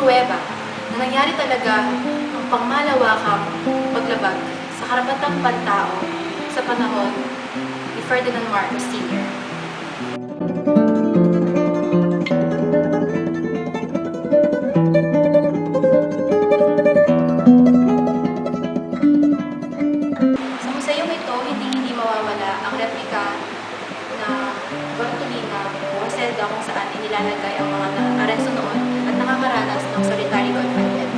pruweba na nangyari talaga ang pangmalawakang paglabag sa karapatang pantao sa panahon ni Ferdinand Marcos Sr. Sa museyong ito, hindi mawawala ang replika na Bartolina o Haselda kung saan inilalagay ang mga aresto noon at nakakaranas ng solitary confinement.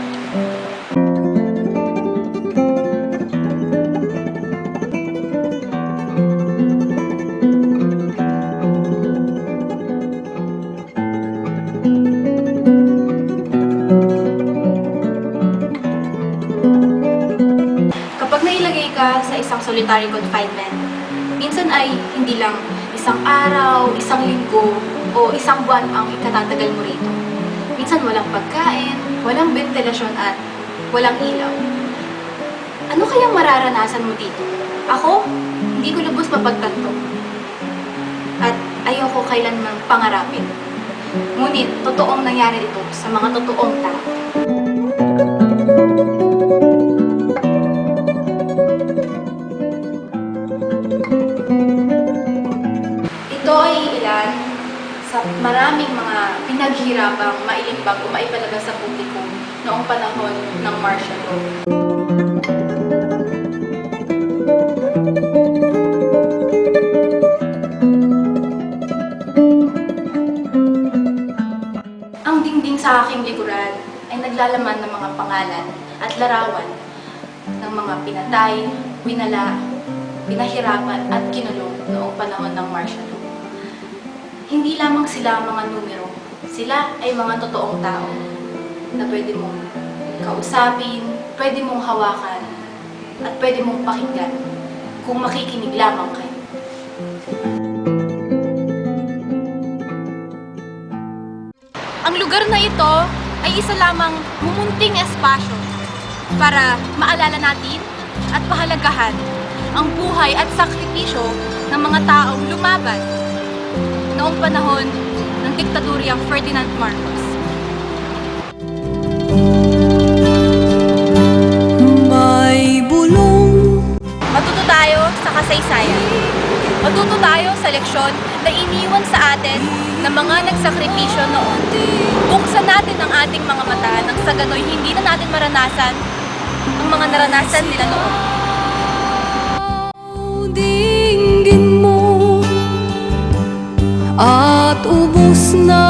Kapag nailagay ka sa isang solitary confinement, minsan ay hindi lang isang araw, isang linggo, o isang buwan ang ikatatagal mo rito. Minsan walang pagkain, walang ventilasyon at walang ilaw. Ano kayang mararanasan mo dito? Ako, hindi ko lubos mapagtanto. At ayoko kailanman pangarapin. Ngunit, totoong nangyari ito sa mga totoong tao. Ito ay ilan sa maraming mga pinaghirapang mailimbag o maipalabas sa publiko noong panahon ng martial law. Ang dingding sa aking likuran ay naglalaman ng mga pangalan at larawan ng mga pinatay, pinala, pinahirapan at kinulong noong panahon ng martial law. Hindi lamang sila mga numero, sila ay mga totoong tao na pwede mong kausapin, pwede mong hawakan, at pwede mong pakinggan kung makikinig lamang kayo. Ang lugar na ito ay isa lamang mumunting espasyo para maalala natin at pahalagahan ang buhay at sakripisyo ng mga taong lumaban noong panahon ng diktadoryang Ferdinand Marcos. May bulong. Matuto tayo sa kasaysayan. Matuto tayo sa leksyon na iniwan sa atin ng mga nagsakripisyo noon. Buksan natin ang ating mga mata nang sa gano'y hindi na natin maranasan ang mga naranasan nila noon. Dinggin mo at ubos na